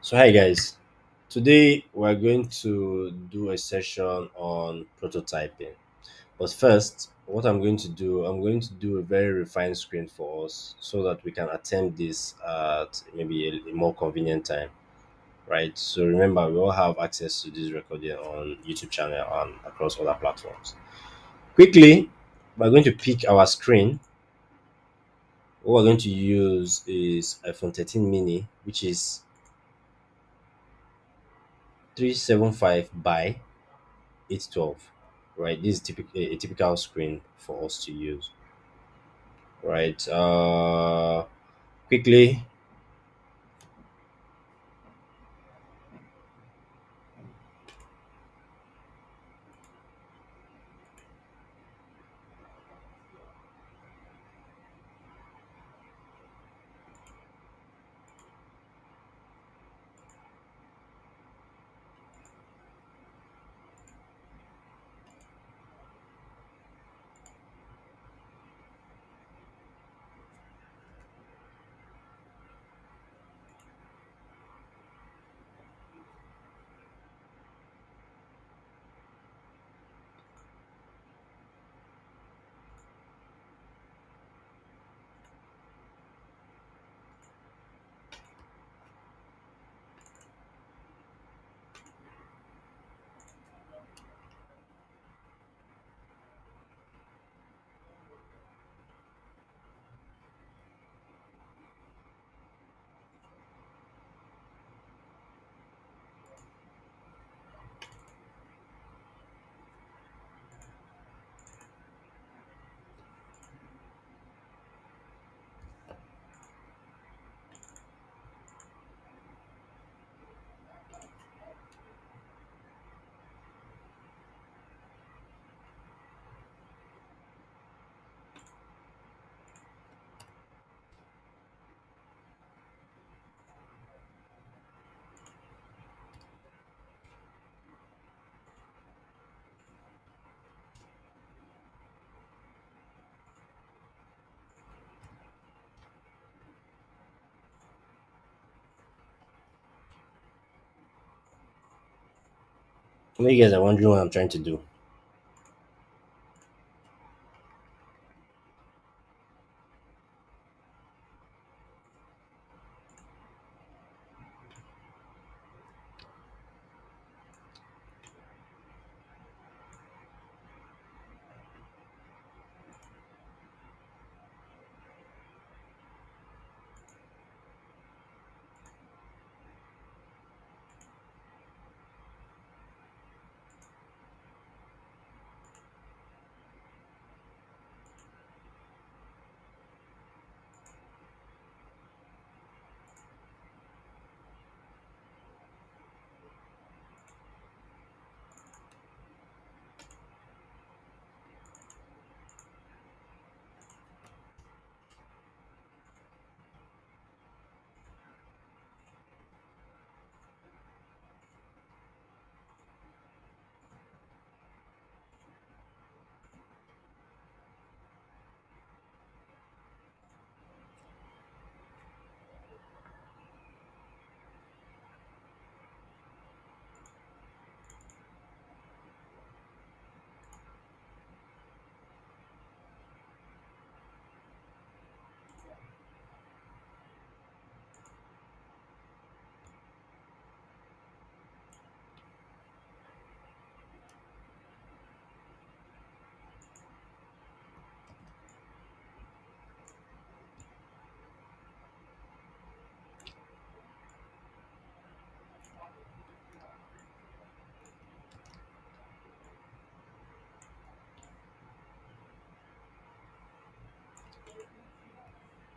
So, hi guys. Today we're going to do a session on prototyping. But first, what I'm going to do a very refined screen for us so that we can attempt this at maybe a more convenient time, right? So remember, we all have access to this recording on YouTube channel and across other platforms. Quickly, we're going to pick our screen. What we're going to use is iPhone 13 mini, which is 375 by 812, right? This is a typical screen for us to use, right? Quickly, you guys are wondering what I'm trying to do.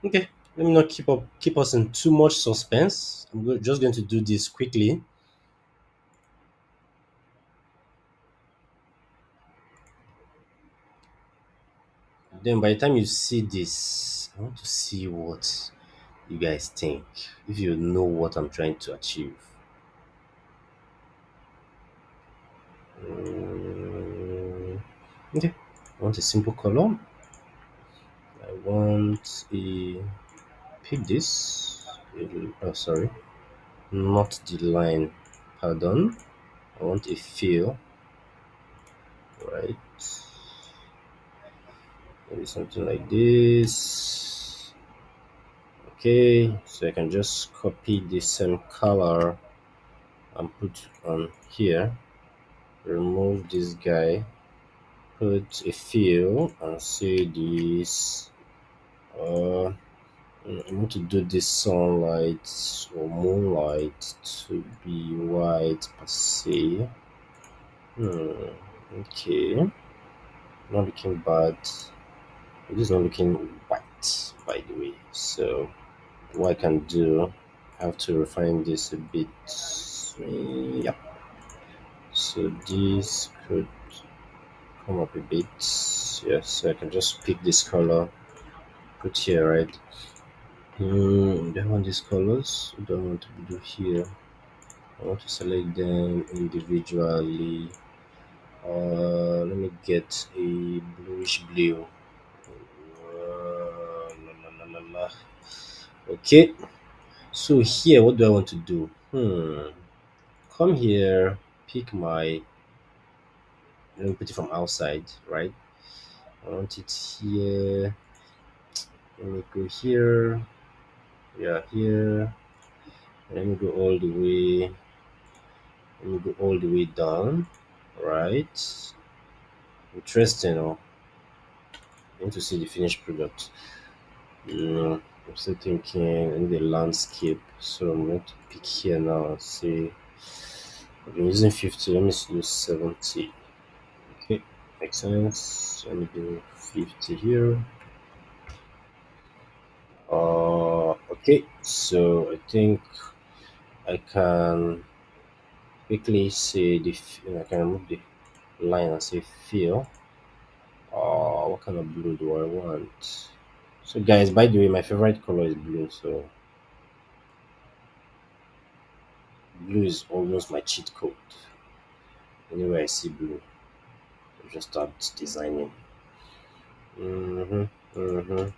Okay, let me not keep us in too much suspense. Just going to do this quickly. Then by the time you see this, I want to see what you guys think. If you know what I'm trying to achieve. Mm, okay, I want a simple column. I want a pick this. Oh, sorry. not the line. Pardon. I want a fill, right? Maybe something like this. Okay, so I can just copy the same color and put on here. Remove this guy, put a fill, and say this. Uh, I want to do this sunlight or moonlight to be white per se. Hmm. Okay. Not looking bad. It is not looking white, by the way. So what I can do, I have to refine this a bit. Yep. So this could come up a bit. Yes, so I can just pick this color, put here, right? Do I want these colors? What do I want to do here? I want to select them individually. Let me get a bluish blue. La, la, la, la, la. Okay, so here, what do I want to do? Come here, pick my. Let me put it from outside, right? I want it here. Let me go here. Yeah, here. Let me go all the way. Let me go all the way down. Right. Interesting. Oh, I need to see the finished product. I'm still thinking in the landscape. So I'm going to pick here now and see. I've been using 50. Let me use 70. Okay, makes sense. Let me do 50 here. Okay, so I think I can quickly say I can remove the line and say fill. What kind of blue do I want? So, guys, by the way, my favorite color is blue. So, blue is almost my cheat code. Anywhere I see blue, I just start designing. Mm-hmm, mm-hmm.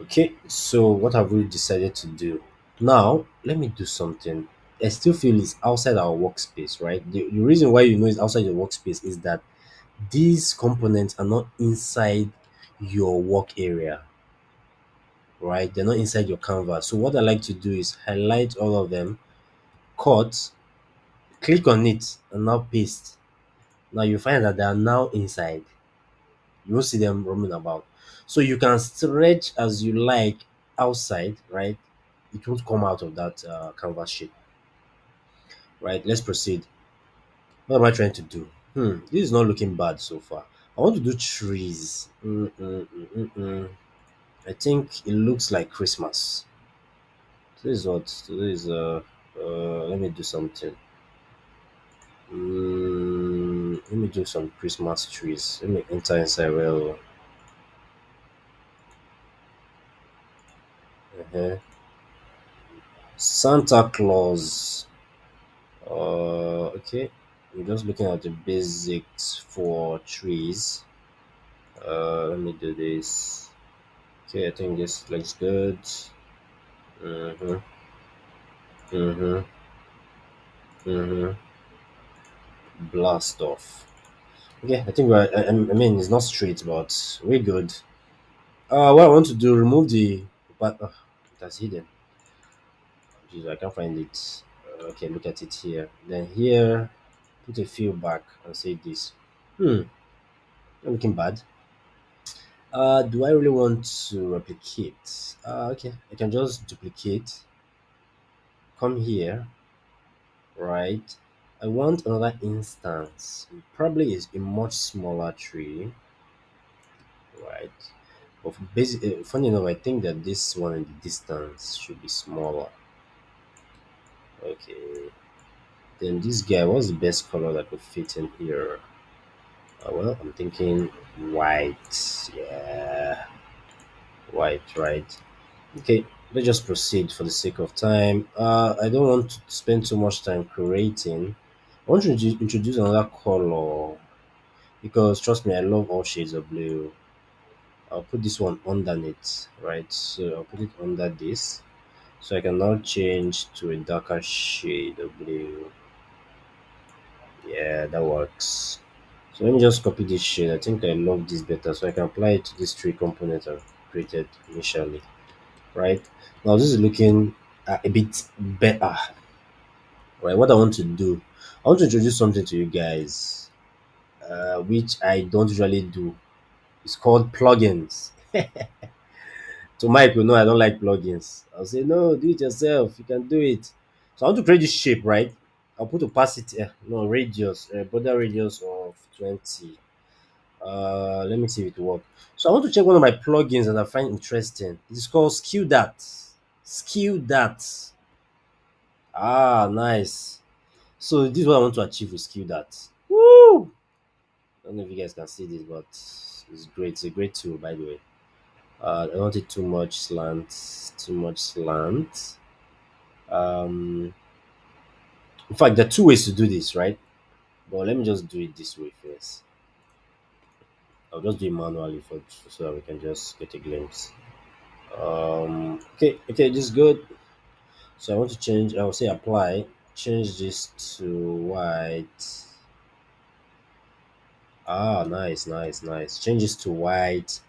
Okay, so what have we decided to do? Now, let me do something. I still feel it's outside our workspace, right? The reason why you know it's outside your workspace is that these components are not inside your work area, right? They're not inside your canvas. So what I like to do is highlight all of them, cut, click on it, and now paste. Now you find that they are now inside. You won't see them roaming about. So you can stretch as you like outside, right? It won't come out of that canvas shape, right? Let's proceed. What am I trying to do? This is not looking bad so far. I want to do trees. I think it looks like Christmas. This is what this is. Let me do something. Let me do some Christmas trees. Let me enter inside. Well, uh Santa Claus. Okay. I'm just looking at the basics for trees. Let me do this. Okay, I think this looks good. Mm-hmm. Mm-hmm. Mm-hmm. Blast off. Okay, I think I mean, it's not straight, but we're good. What I want to do, remove the, but that's hidden. Jeez, I can't find it. Okay, look at it here. Then here, put a fill back and say this. Not looking bad. Do I really want to replicate? Okay, I can just duplicate. Come here, right? I want another instance. It probably is a much smaller tree, right? But funny enough, I think that this one in the distance should be smaller. Okay. Then this guy, what's the best color that could fit in here? Well, I'm thinking white. Yeah, white, right? Okay, let's just proceed for the sake of time. I don't want to spend too much time creating. I want to introduce another color because trust me, I love all shades of blue. I'll put this one underneath, right? So I'll put it under this. So I can now change to a darker shade of blue. Yeah, that works. So let me just copy this shade. I think I love this better, so I can apply it to these three components I've created initially. Right now, this is looking a bit better. Right, what I want to do, I want to introduce something to you guys, which I don't usually do. It's called plugins. To my people, know I don't like plugins. I'll say, no, do it yourself. You can do it. So I want to create this shape, right? I'll put opacity, no, radius, border radius of 20. Let me see if it works. So I want to check one of my plugins that I find interesting. It's called Skill That. Skill That. Ah, nice. So this is what I want to achieve with Skill That. Woo! I don't know if you guys can see this, but it's great. It's a great tool, by the way. I don't want it too much slant. Too much slant. Um, in fact, there are two ways to do this, right? But let me just do it this way first. I'll just do it manually for so that we can just get a glimpse. Okay, this is good. So I want to change. I will say apply. Change this to white. Ah, nice. Change this to white.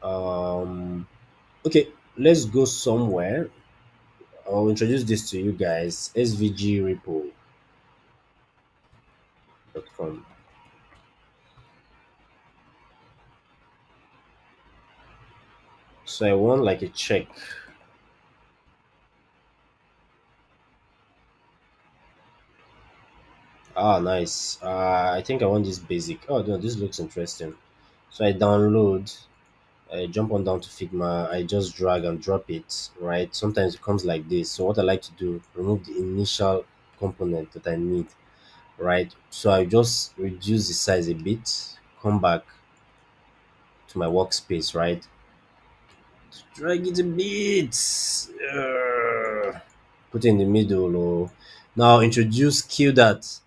Um, okay, let's go somewhere. I'll introduce this to you guys. svgrepo.com. So I want like a check. Ah, nice. I think I want this basic. Oh no, this looks interesting. So I download. I jump on down to Figma. I just drag and drop it. Right. Sometimes it comes like this. So what I like to do, remove the initial component that I need. Right. So I just reduce the size a bit. Come back to my workspace. Right. Drag it a bit. Put it in the middle. Oh. Now introduce kill that.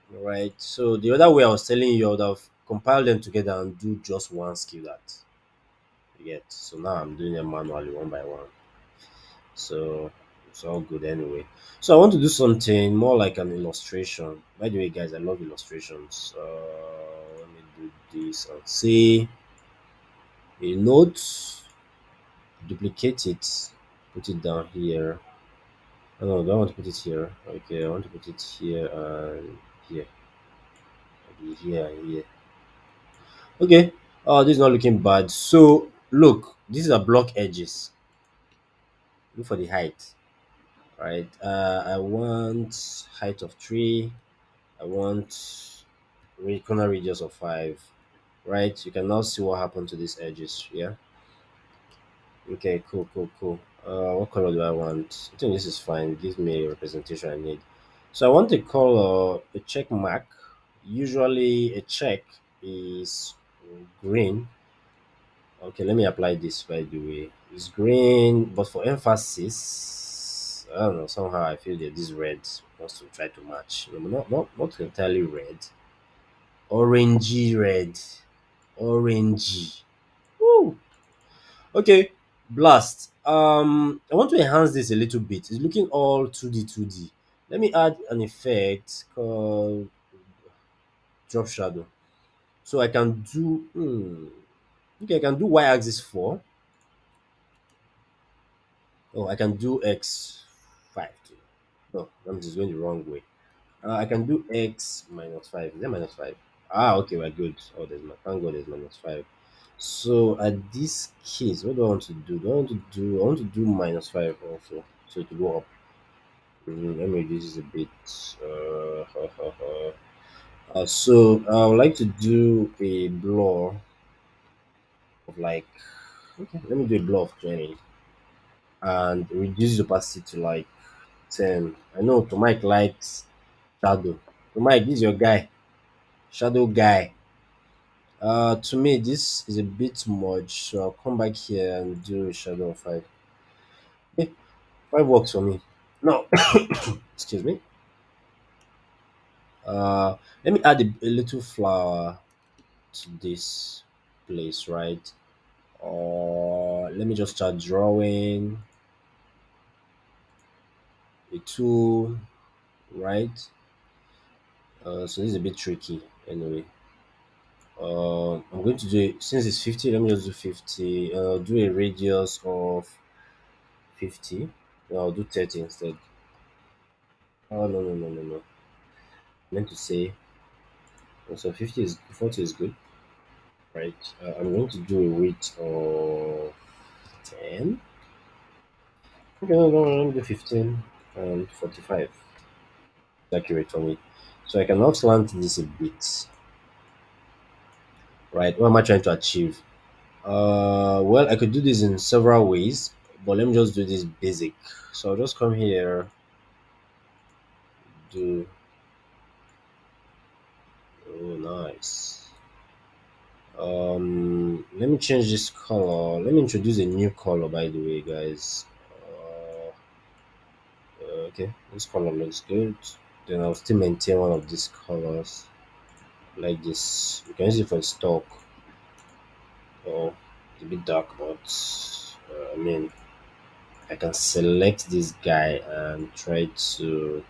Right. So the other way I was telling you, I would have compiled them together and do just one skill that you get. So now I'm doing them manually one by one. So it's all good anyway. So I want to do something more like an illustration. By the way, guys, I love illustrations. Let me do this and see a note, duplicate it, put it down here. Oh, no, I don't want to put it here. Okay, I want to put it here and here. Maybe here and here. Okay. Oh, this is not looking bad. So look, these are block edges. Look for the height. Right. I want height of 3. I want corner radius of 5. Right. You can now see what happened to these edges. Yeah. Okay. Cool. What color do I want? I think this is fine. Give me a representation I need. So I want a color, a check mark. Usually, a check is green. Okay, let me apply this by the way. It's green, but for emphasis, I don't know. Somehow I feel that this red wants to try to match. No, not entirely red. Orangey red. Orangey. Woo! Okay, blast. I want to enhance this a little bit. It's looking all 2D. Let me add an effect called drop shadow. So I can do okay, I can do y-axis 4. Oh, I can do x5 too. No, I'm just going the wrong way. I can do x minus 5. Is that minus 5? Ah, okay, we're good. Oh, thank God there's minus 5. So at this case, what do I want to do? I want to do minus 5 also. So it will go up. Let me reduce this a bit. So I would like to do a blur of like, okay, let me do a blur of 20 and reduce the opacity to like 10. I know to Mike likes shadow. To Mike, this is your guy, shadow guy. To me, this is a bit much, so I'll come back here and do a shadow of 5. Okay, 5 works for me. No, excuse me. Uh, Let me add a little flower to this place, right? Or let me just start drawing. a tool, right? So this is a bit tricky. Anyway, I'm going to do it since it's 50. Let me just do 50. Do a radius of 50. No, I'll do 30 instead. Oh no no no no no. I meant to say so 50 is 40 is good, right? I'm going to do a width of 10. Okay, no, no, let me do 15 and 45. It's accurate for me. So I can now slant this a bit, right? What am I trying to achieve? Well, I could do this in several ways, but let me just do this basic. So I'll just come here, do, oh, nice. Let me change this color. Let me introduce a new color, by the way, guys. Okay, this color looks good. Then I'll still maintain one of these colors like this. You can use it for stock. Oh, it's a bit dark, but I mean, I can select this guy and try to.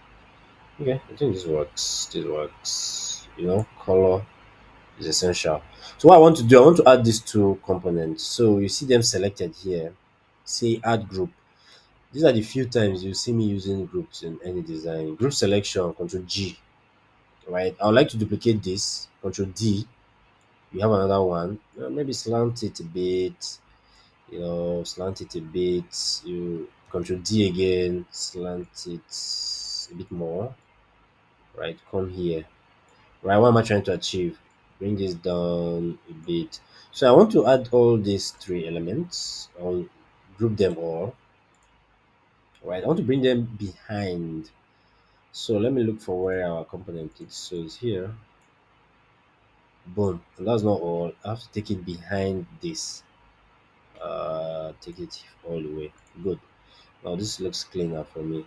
Okay, I think this works. This works. Color is essential. So what I want to do, I want to add these two components. So you see them selected here. Say add group. These are the few times you see me using groups in any design. Group selection, Control G, right? I would like to duplicate this, Control D. You have another one. Maybe slant it a bit. Slant it a bit. You Control D again, slant it a bit more. Right, come here. Right, what am I trying to achieve? Bring this down a bit. So I want to add all these three elements. I'll group them all. Right, I want to bring them behind. So let me look for where our component is. So it's here. Boom. And that's not all. I have to take it behind this. Take it all the way. Good. Now this looks cleaner for me.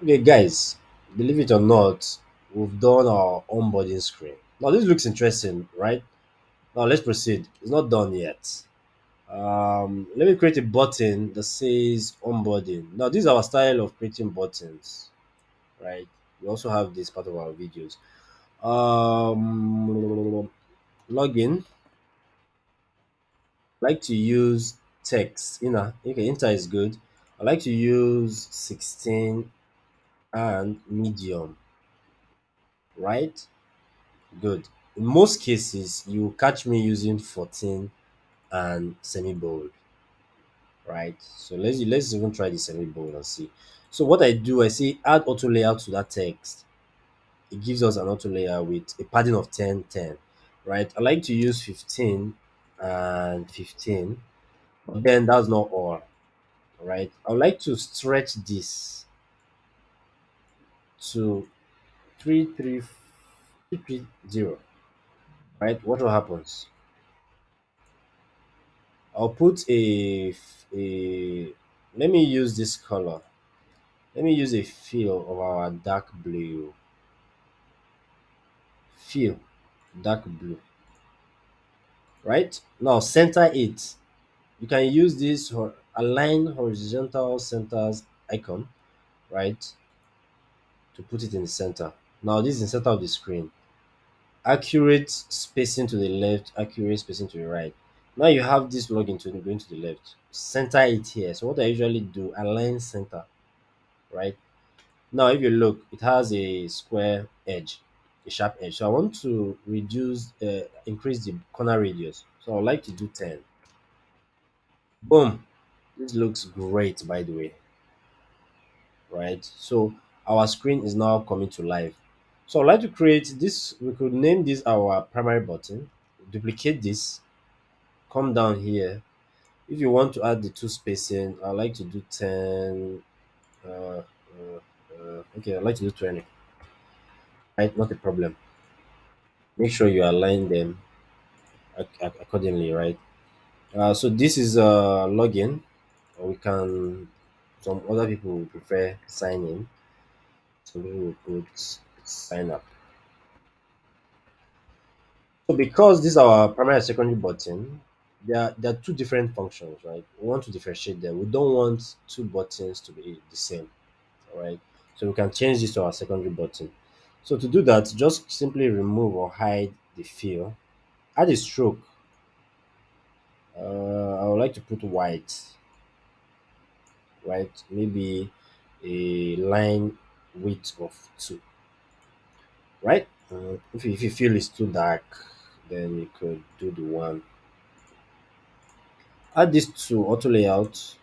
Okay, guys, believe it or not, we've done our onboarding screen. Now this looks interesting, right? Now let's proceed. It's not done yet. Let me create a button that says onboarding. Now this is our style of creating buttons, right? We also have this part of our videos. Login. Like to use text. Okay, inter is good. I like to use 16 and medium, right? Good. In most cases, you catch me using 14 and semi bold, right? So let's even try the semi bold and see. So what I do, I say add auto layout to that text. It gives us an auto layer with a padding of 10, 10, right? I like to use 15 and 15, but then that's not all, right? I would like to stretch this to 330, right? What will happens? I'll put a let me use this color. Let me use a fill of our dark blue. Fill, dark blue, right? Now center it. You can use this align horizontal centers icon, right? To put it in the center. Now this is the center of the screen. Accurate spacing to the left, accurate spacing to the right. Now you have this login to going to the left. Center it here. So what I usually do, align center, right? Now if you look, it has a square edge, a sharp edge. So I want to increase the corner radius. So I would like to do 10. Boom. This looks great, by the way, right? So our screen is now coming to life. So I'd like to create this. We could name this our primary button. Duplicate this. Come down here. If you want to add the two spacing, I like to do 10. Okay, I like to do 20. Right, not a problem. Make sure you align them accordingly, right? So this is login. We can. Some other people will prefer sign in. Some people will put sign up. So because this is our primary and secondary button, there are two different functions, right? We want to differentiate them. We don't want two buttons to be the same, right? So we can change this to our secondary button. So to do that, just simply remove or hide the fill. Add a stroke. I would like to put white, right? Maybe a line width of 2, right? If you feel it's too dark, then you could do the one. Add this to auto layout.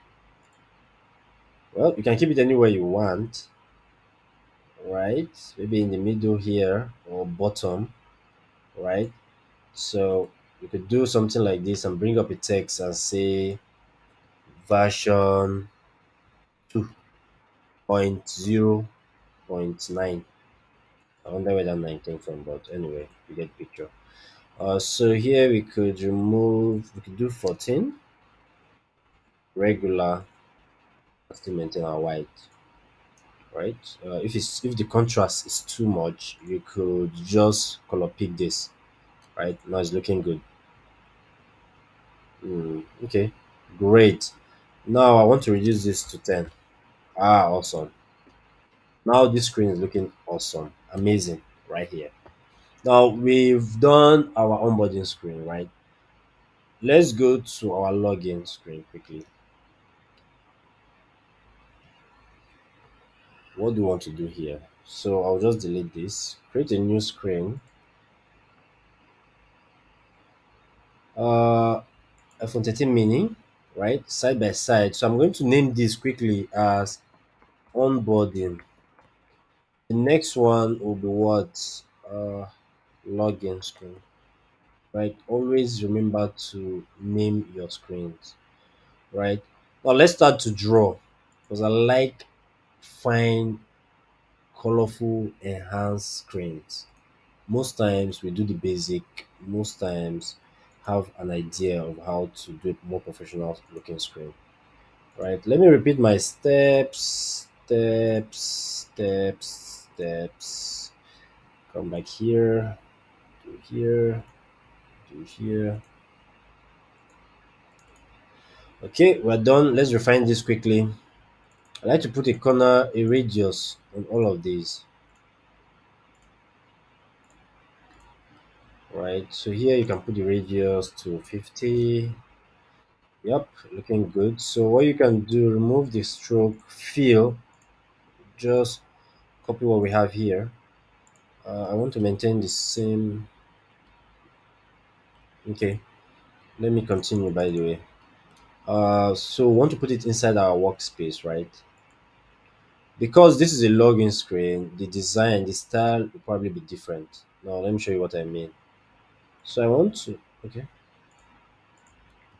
Well, you can keep it anywhere you want, right? Maybe in the middle here or bottom, right? So you could do something like this and bring up a text and say version 2.0.9. I wonder where that 9 came from, but anyway, you get the picture. So here we could do 14 regular, still maintain our white, right? If the contrast is too much, you could just color pick this, right? Now it's looking good. Okay, great. Now I want to reduce this to 10. Ah, awesome. Now this screen is looking awesome, amazing, right here. Now we've done our onboarding screen, right? Let's go to our login screen quickly. What do you want to do here? So I'll just delete this, create a new screen. Uh, iPhone 13 mini, right? Side by side. So I'm going to name this quickly as onboarding. The next one will be what? Login screen, right? Always remember to name your screens, right? Now let's start to draw because I like fine, colorful, enhanced screens. Most times we do the basic, most times have an idea of how to do a more professional looking screen, right? Let me repeat my steps. Come back here, do here, do here. Okay, we're done. Let's refine this quickly. I like to put a corner, a radius on all of these, right? So here you can put the radius to 50. Yep, looking good. So what you can do, remove the stroke fill, just copy what we have here. I want to maintain the same. Okay, let me continue by the way. So we want to put it inside our workspace, right? Because this is a login screen, the design, the style will probably be different. Now let me show you what I mean. So I want to, okay,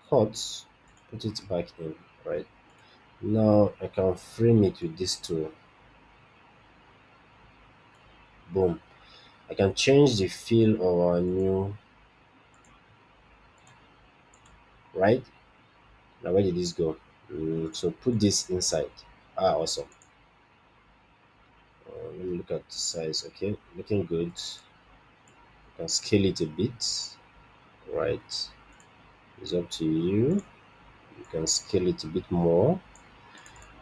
cut, put it back in, right? Now I can frame it with this tool. Boom. I can change the feel of our new, right? Now where did this go? So put this inside. Ah, awesome. Let me look at the size. Okay, looking good. Can scale it a bit. Right, it's up to you. You can scale it a bit more.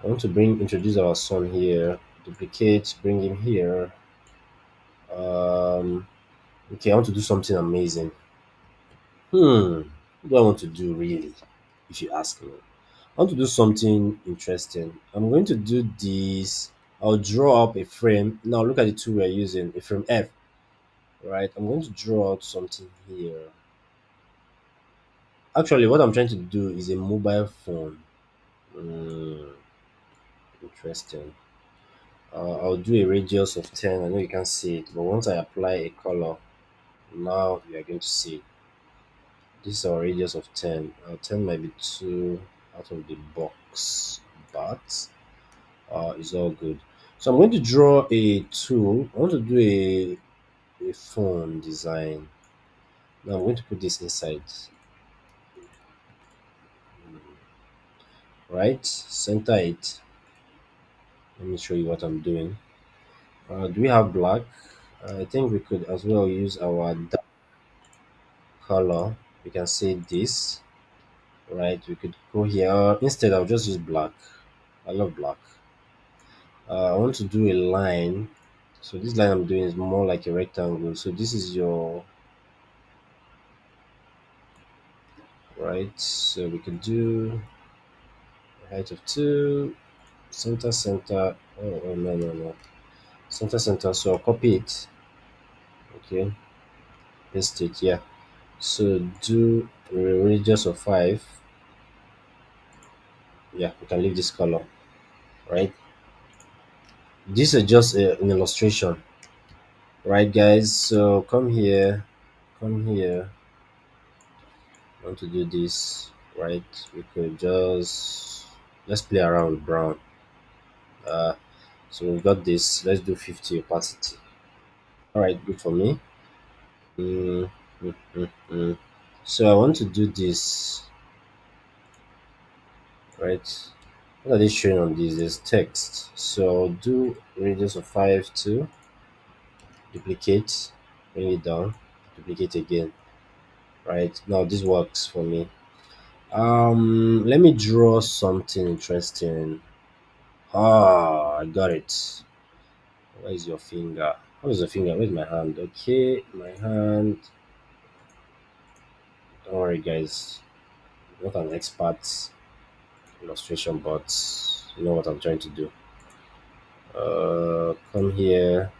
I want to introduce our son here. Duplicate, bring him here. Um, okay, I want to do something amazing. What do I want to do really? If you ask me, I want to do something interesting. I'm going to do this. I'll draw up a frame. Now look at the tool we're using, a frame F. Right. I'm going to draw out something here. Actually, what I'm trying to do is a mobile phone. Hmm, interesting. I'll do a radius of 10. I know you can't see it, but once I apply a color, now you are going to see it. This is our radius of 10. 10 might be too out of the box, but it's all good. So I'm going to draw a tool. I want to do a phone design. Now I'm going to put this inside, right? Center it. Let me show you what I'm doing. Do we have black? I think we could as well use our dark color. We can say this, right? We could go here. Instead, I'll just use black. I love black. I want to do a line. So this line I'm doing is more like a rectangle. So this is your right. So we can do a height of 2, center, center. Oh, no, no, no. Center, center. So I'll copy it. Okay, paste it. Yeah. So do a radius of 5. Yeah, we can leave this color, right? This is just an illustration, right, guys? So come here. I want to do this, right? We could just let's play around with brown. Uh, so we got this. Let's do 50 opacity. All right, good for me. Mm, mm. So I want to do this, right? What are they showing on this? There's text. So do radius of 5 to duplicate, bring it down, duplicate again. Right now, this works for me. Let me draw something interesting. Ah, I got it. Where is your finger? How is the finger? Where's my hand? Okay, my hand. Don't worry, guys. I'm not an expert illustration, but you know what I'm trying to do. Come here,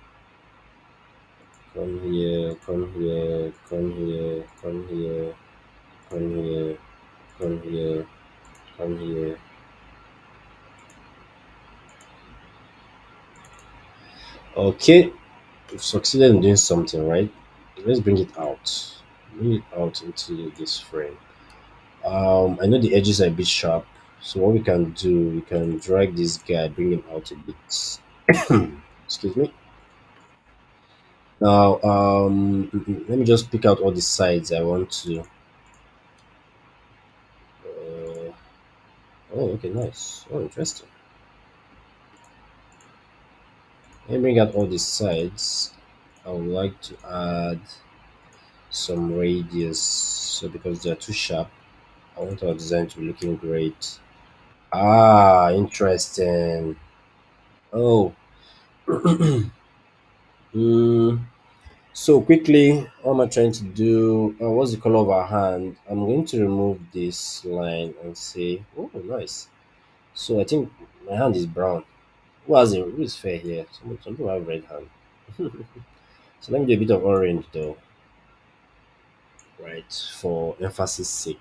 come here, come here, come here, come here, come here, come here, come here. Okay, we've succeeded in doing something, right? Let's bring it out. Bring it out into this frame. I know the edges are a bit sharp, so what we can do, we can drag this guy, bring him out a bit. Excuse me. Now, let me just pick out all the sides I want to. Uh, oh, okay, nice. Oh, interesting. Let me bring out all the sides. I would like to add some radius, so because they're too sharp, I want our design to be looking great. Ah, interesting. Oh, mm, so quickly, what am I trying to do? What's the color of our hand? I'm going to remove this line and say, oh, nice. So I think my hand is brown. Who is fair here? Some people have red hand. So let me do a bit of orange though, right? For emphasis sake.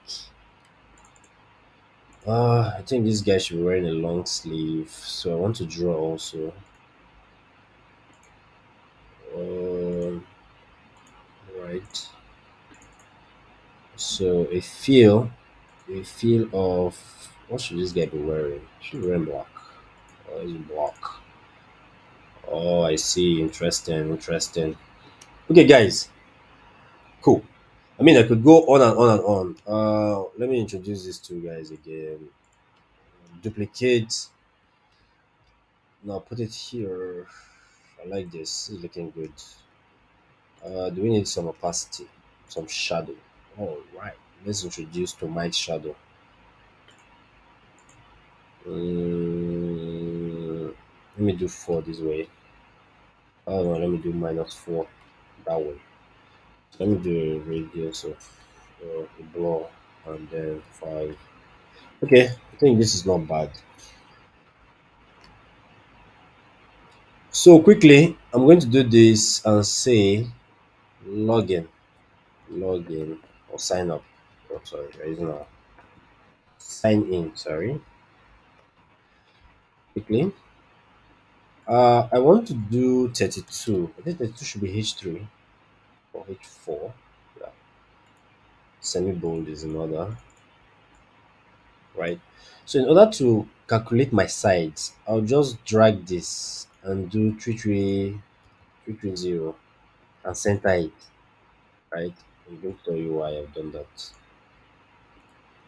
I think this guy should be wearing a long sleeve. So I want to draw also. Um, right. So a feel of what should this guy be wearing? Should be wearing black. Oh, it's black. Oh, I see. Interesting, interesting. Okay, guys, cool. I mean, I could go on and on and on. Let me introduce these two guys again. Duplicate. Now put it here. I like this. It's looking good. Do we need some opacity, some shadow? All right. Let's introduce to my shadow. Let me do 4 this way. Oh no, let me do -4 that way. Let me do a radius of a block and then 5. Okay, I think this is not bad. So quickly, I'm going to do this and say login, login or sign up. Oh, sorry, there is no sign in. Sorry, quickly. I want to do 32. I think 32 should be H3 or H4. Yeah, semi bold is another, right? So in order to calculate my sides, I'll just drag this and do 330 and center it, right? I'm going to tell you why I've done that.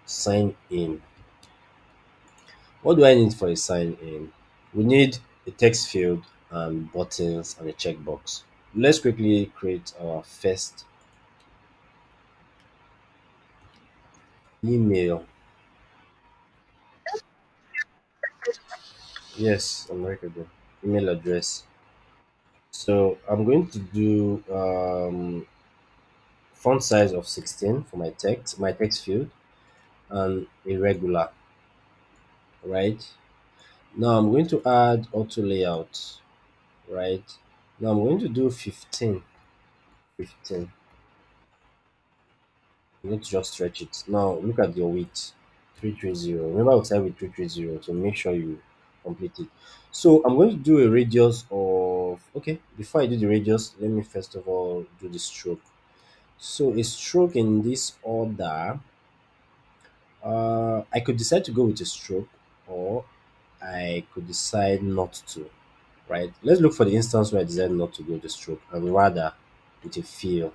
Sign in. What do I need for a sign in? We need a text field and buttons and a checkbox. Let's quickly create our first email. Yes, I'm recording. email address. So I'm going to do font size of 16 for my text field, and irregular, right? Now I'm going to add auto layout, right? Now I'm going to do 15. 15. You need to just stretch it. Now look at your width, 330. Remember, I will start with 330 to make sure you complete it. So I'm going to do a radius of, okay, before I do the radius, let me first of all do the stroke. So a stroke in this order, I could decide to go with a stroke, or I could decide not to, right? Let's look for the instance where I decide not to go with a stroke and rather with a feel.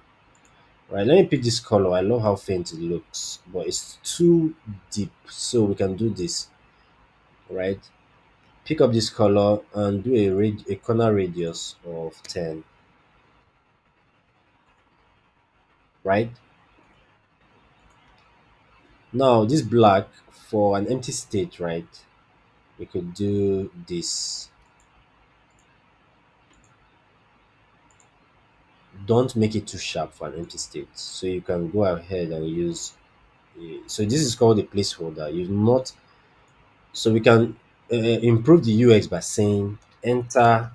Right, let me pick this color. I love how faint it looks, but it's too deep. So we can do this, right? Pick up this color and do a corner radius of 10, right? Now this black for an empty state, right? We could do this. Don't make it too sharp for an empty state. So you can go ahead and use. So this is called a placeholder. You not so we can improve the UX by saying enter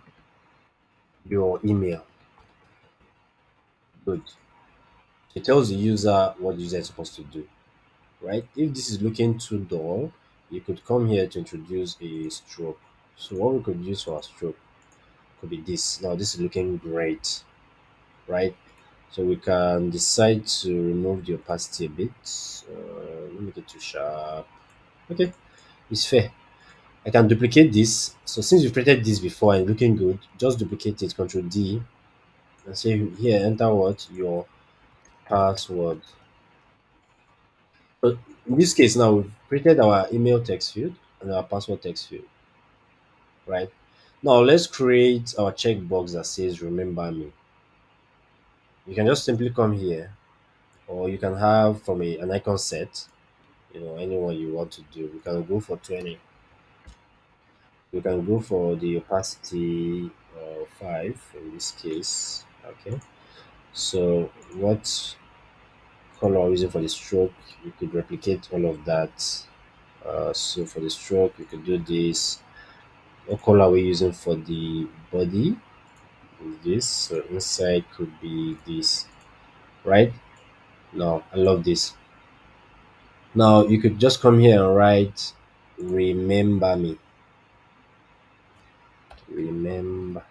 your email. Good. It tells the user what the user is supposed to do, right? If this is looking too dull, you could come here to introduce a stroke. So what we could use for our stroke could be this. Now this is looking great, right? So we can decide to remove the opacity a bit. Don't make it too sharp. Okay, it's fair. I can duplicate this. So since you've created this before and looking good, just duplicate it, Control D, and say here, enter what? Your password. But in this case now, we've created our email text field and our password text field, right? Now let's create our checkbox that says remember me. You can just simply come here, or you can have from an icon set, anyone you want to do. We can go for 20. We can go for the opacity 5 in this case. Okay. So what color are we using for the stroke? You could replicate all of that. So for the stroke, you could do this. What color are we using for the body? Is this. So inside could be this, right? Now I love this. Now you could just come here and write remember me. Remember.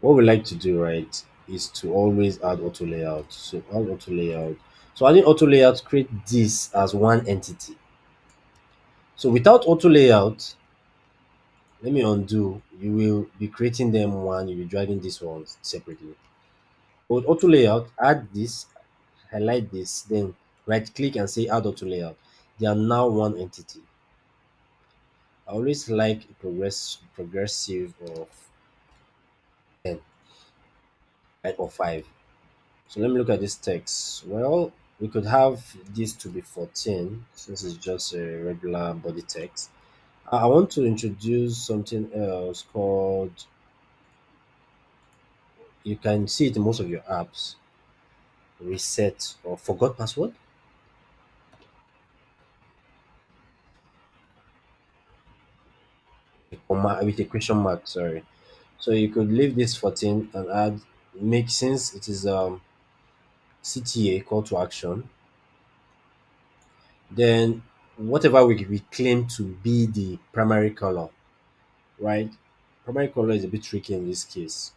What we like to do, right, is to always add auto layout. So add auto layout. So adding auto layout create this as one entity. So without auto layout, let me undo. You will be creating them one, you'll be dragging this one separately. But with auto layout, add this, highlight this, then right click and say add auto layout. They are now one entity. I always like progressive of 10, right, or 5. So let me look at this text. Well, we could have this to be 14 since it's just a regular body text. I want to introduce something else called, you can see it in most of your apps, reset or forgot password, with a question mark, sorry. So you could leave this 14 and add, make, since it is CTA, call to action, then whatever we claim to be the primary color, right? Primary color is a bit tricky in this case.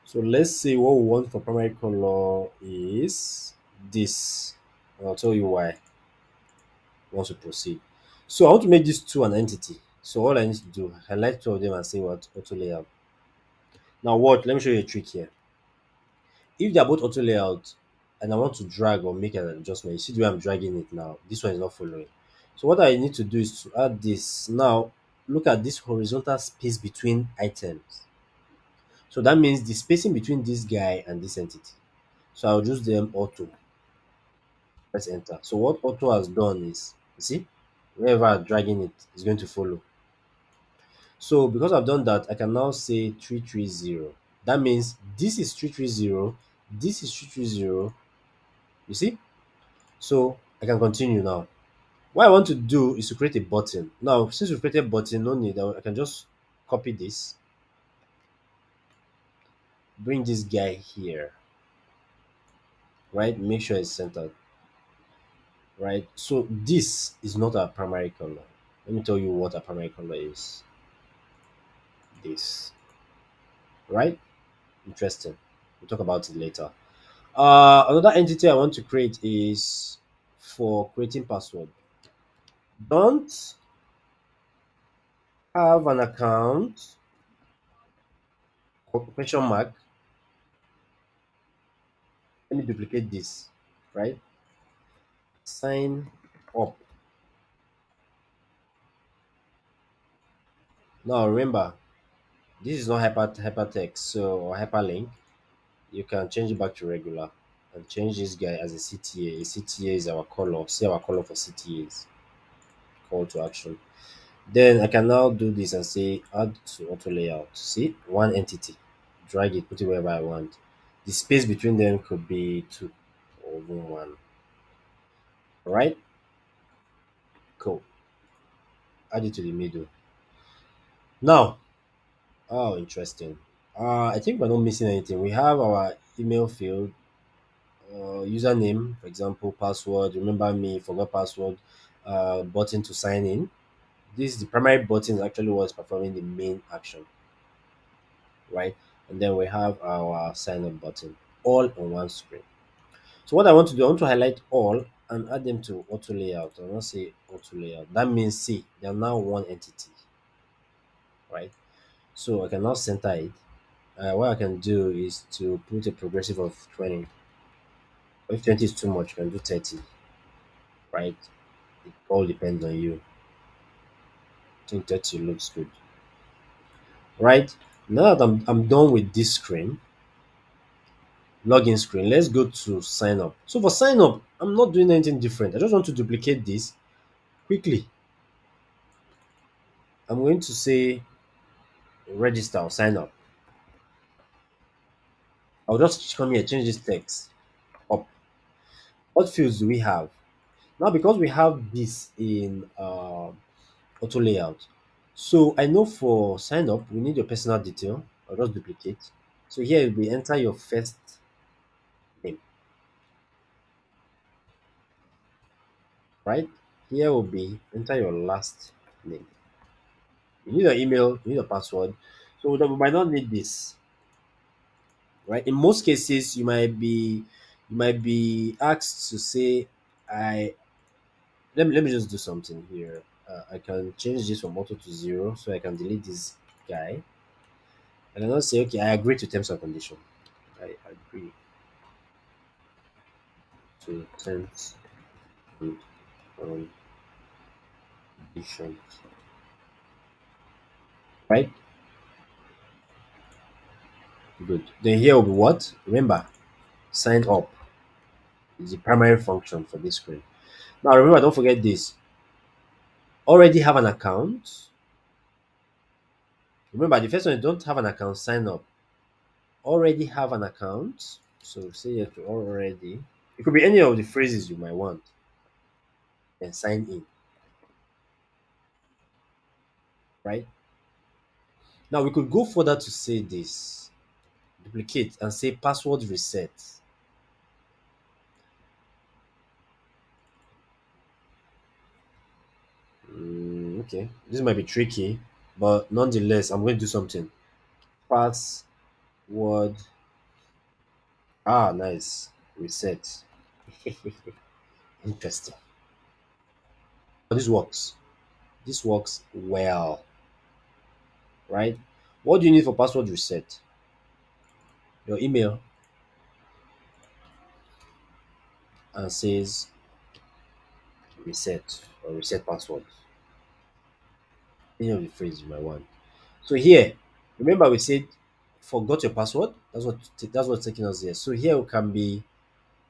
So let's say what we want for primary color is this. And I'll tell you why once we proceed. So I want to make this two an entity. So all I need to do, highlight two of them and say what auto layout. Now what? Let me show you a trick here. If they are both auto layout and I want to drag or make an adjustment, you see the way I'm dragging it now. This one is not following. So what I need to do is to add this. Now look at this horizontal space between items. So that means the spacing between this guy and this entity. So I'll use them auto. Let's enter. So what auto has done is, you see? Wherever I'm dragging it is going to follow. So because I've done that, I can now say 330. That means this is 330, this is 330. You see? So I can continue now. What I want to do is to create a button. Now, since we've created a button, no need. I can just copy this, bring this guy here, right? Make sure it's centered, right? So this is not our primary color. Let me tell you what our primary color is. This, right? Interesting. We'll talk about it later. Another entity I want to create is for creating password. Don't have an account, question mark. Let me duplicate this, right? Sign up. Now remember, this is not hypertext, so or hyperlink. You can change it back to regular and change this guy as a CTA. A CTA is our color. See our color for CTAs. Call to action. Then I can now do this and say add to auto layout. See, one entity. Drag it, put it wherever I want. The space between them could be two or even one. All right, cool. Add it to the middle. Now, oh, interesting. I think we're not missing anything. We have our email field, username, for example, password. Remember me, forgot password. Button to sign in. This is the primary button is actually what's performing the main action, right? And then we have our sign up button all on one screen. So what I want to do, I want to highlight all and add them to auto layout. I want to say auto layout. That means see, they are now one entity, right? So I can now center it. What I can do is to put a progressive of 20. If 20 is too much, you can do 30, right? It all depends on you. I think 30 looks good, right? Now that I'm done with this screen, login screen, let's go to sign up. So for sign up, I'm not doing anything different. I just want to duplicate this quickly. I'm going to say register or sign up. I'll just come here, change this text up. What fields do we have? Now, because we have this in auto layout, so I know for sign up, we need your personal detail. I'll just duplicate. So here we enter your first name, right? Here will be enter your last name. You need your email, you need your password. So that we might not need this, right? In most cases, you might be asked to say, I let me just do something here. I can change this from auto to zero, so I can delete this guy. And then I'll say, okay, I agree to terms and condition. I agree to terms and conditions. Right? Good. Then here will be what? Remember, sign up is the primary function for this screen. Now remember, don't forget this. Already have an account. Remember, the first one, you don't have an account, sign up. Already have an account. So say you have to already. It could be any of the phrases you might want. Then sign in. Right? Now we could go further to say this. Duplicate and say password reset. Okay, this might be tricky, but nonetheless, I'm going to do something. Password. Ah, nice. Reset. Interesting. But this works. This works well, right? What do you need for password reset? Your email and says reset or reset password. Any of the phrase you might want. So here, remember we said forgot your password. That's what's taking us here. So here can be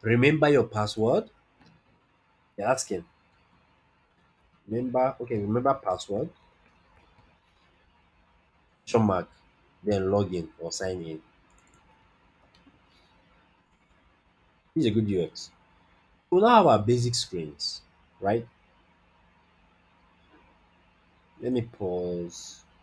remember your password. You're asking Remember password, question mark, then login or sign in. This is a good UX. We now have our basic screens, right? Let me pause.